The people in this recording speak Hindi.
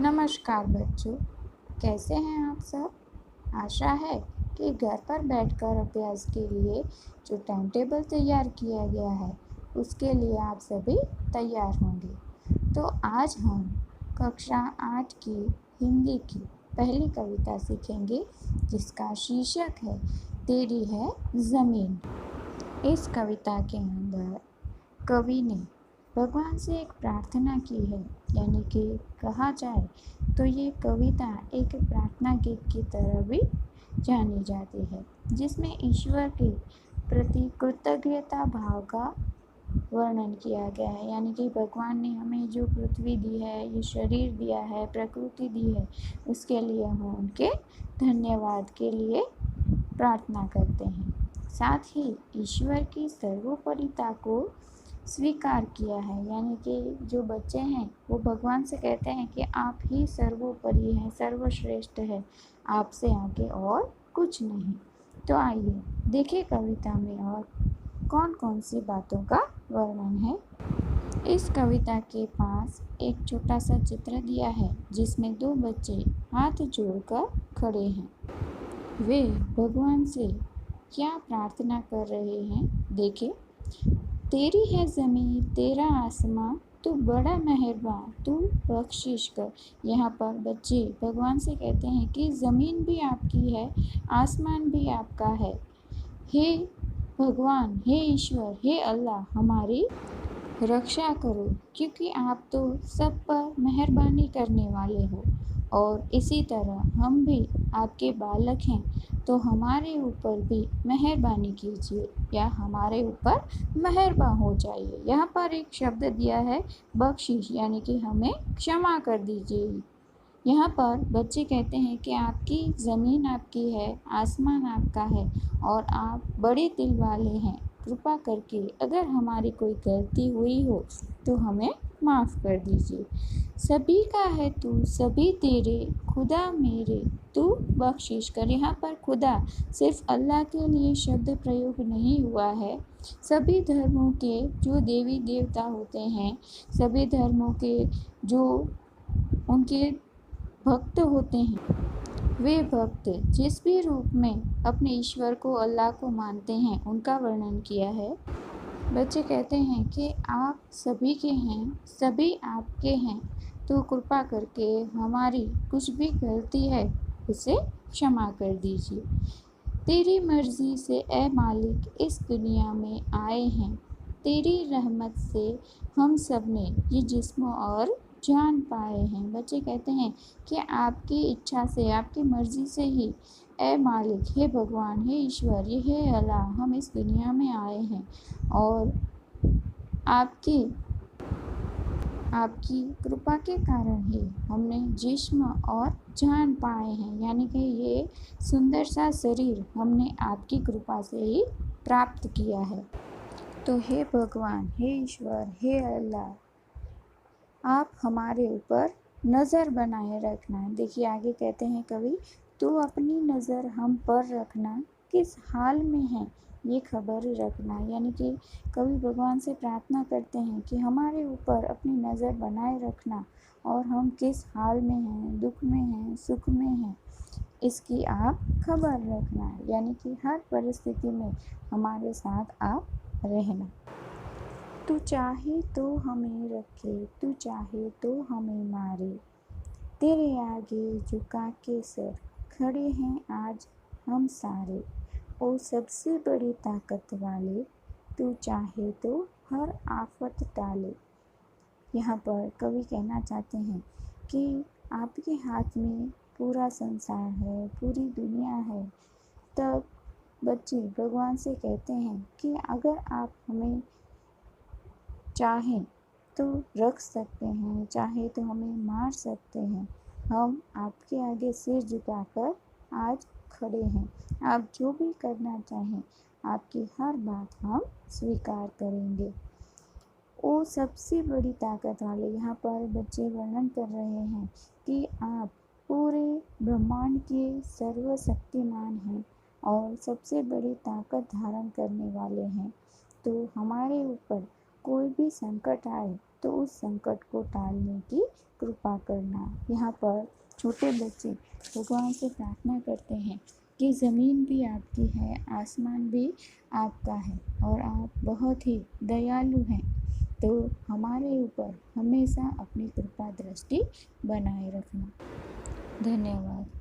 नमस्कार बच्चों, कैसे हैं आप सब। आशा है कि घर पर बैठकर अभ्यास के लिए जो टाइम टेबल तैयार किया गया है उसके लिए आप सभी तैयार होंगे। तो आज हम कक्षा 8 की हिंदी की पहली कविता सीखेंगे जिसका शीर्षक है तेरी है ज़मीन। इस कविता के अंदर कवि ने भगवान से एक प्रार्थना की है, यानी कि कहा जाए तो ये कविता एक प्रार्थना गीत की तरह भी जानी जाती है, जिसमें ईश्वर के प्रति कृतज्ञता भाव का वर्णन किया गया है। यानी कि भगवान ने हमें जो पृथ्वी दी है, ये शरीर दिया है, प्रकृति दी है, उसके लिए हम उनके धन्यवाद के लिए प्रार्थना करते हैं। साथ ही ईश्वर की सर्वोपरिता को स्वीकार किया है, यानी कि जो बच्चे हैं वो भगवान से कहते हैं कि आप ही सर्वोपरि हैं, सर्वश्रेष्ठ है, आपसे आगे और कुछ नहीं। तो आइए देखिए कविता में और कौन कौन सी बातों का वर्णन है। इस कविता के पास एक छोटा सा चित्र दिया है जिसमें दो बच्चे हाथ जोड़कर खड़े हैं। वे भगवान से क्या प्रार्थना कर रहे हैं, देखें। तेरी है ज़मीं, तेरा आसमां, तू बड़ा मेहरबान, तू बख्शिश कर। यहाँ पर बच्चे भगवान से कहते हैं कि ज़मीन भी आपकी है, आसमान भी आपका है। हे भगवान, हे ईश्वर, हे अल्लाह, हमारी रक्षा करो, क्योंकि आप तो सब पर मेहरबानी करने वाले हो। और इसी तरह हम भी आपके बालक हैं, तो हमारे ऊपर भी मेहरबानी कीजिए या हमारे ऊपर मेहरबान हो जाइए। यहाँ पर एक शब्द दिया है बख्शिश, यानी कि हमें क्षमा कर दीजिए। यहाँ पर बच्चे कहते हैं कि आपकी ज़मीन आपकी है, आसमान आपका है और आप बड़े दिल वाले हैं। कृपा करके अगर हमारी कोई गलती हुई हो तो हमें माफ़ कर दीजिए। सभी का है तू, सभी तेरे, खुदा मेरे, तू बख्शिश कर। यहाँ पर खुदा सिर्फ अल्लाह के लिए शब्द प्रयोग नहीं हुआ है। सभी धर्मों के जो देवी देवता होते हैं, सभी धर्मों के जो उनके भक्त होते हैं, वे भक्त जिस भी रूप में अपने ईश्वर को, अल्लाह को मानते हैं, उनका वर्णन किया है। बच्चे कहते हैं कि आप सभी के हैं, सभी आपके हैं, तो कृपा करके हमारी कुछ भी गलती है उसे क्षमा कर दीजिए। तेरी मर्जी से ए मालिक इस दुनिया में आए हैं, तेरी रहमत से हम सब ने ये जिस्म और जान पाए हैं। बच्चे कहते हैं कि आपकी इच्छा से, आपकी मर्जी से ही ए मालिक, हे भगवान, हे ईश्वर, ये हे अल्लाह, हम इस दुनिया में आए हैं और आपकी कृपा के कारण ही हमने जिस्म और जान पाए हैं। यानी कि ये सुंदर सा शरीर हमने आपकी कृपा से ही प्राप्त किया है। तो हे भगवान, हे ईश्वर, हे अल्लाह, आप हमारे ऊपर नज़र बनाए रखना। देखिए आगे कहते हैं कवि, तू अपनी नज़र हम पर रखना, किस हाल में है ये खबर रखना। यानी कि कवि भगवान से प्रार्थना करते हैं कि हमारे ऊपर अपनी नज़र बनाए रखना और हम किस हाल में हैं, दुख में हैं, सुख में हैं, इसकी आप खबर रखना। यानी कि हर परिस्थिति में हमारे साथ आप रहना। तू चाहे तो हमें रखे, तू चाहे तो हमें मारे, तेरे आगे झुका के सर खड़े हैं आज हम सारे। ओ सबसे बड़ी ताकत वाले, तू चाहे तो हर आफत टाले। यहाँ पर कवि कहना चाहते हैं कि आपके हाथ में पूरा संसार है, पूरी दुनिया है। तब बच्चे भगवान से कहते हैं कि अगर आप हमें चाहें तो रख सकते हैं, चाहे तो हमें मार सकते हैं। हम आपके आगे सिर झुकाकर आज खड़े हैं। आप जो भी करना चाहें, आपकी हर बात हम स्वीकार करेंगे। वो सबसे बड़ी ताकत वाले, यहाँ पर बच्चे वर्णन कर रहे हैं कि आप पूरे ब्रह्मांड के सर्वशक्तिमान हैं और सबसे बड़ी ताकत धारण करने वाले हैं। तो हमारे ऊपर कोई भी संकट आए तो उस संकट को टालने की कृपा करना। यहाँ पर छोटे बच्चे भगवान से प्रार्थना करते हैं कि ज़मीन भी आपकी है, आसमान भी आपका है और आप बहुत ही दयालु हैं, तो हमारे ऊपर हमेशा अपनी कृपा दृष्टि बनाए रखना। धन्यवाद।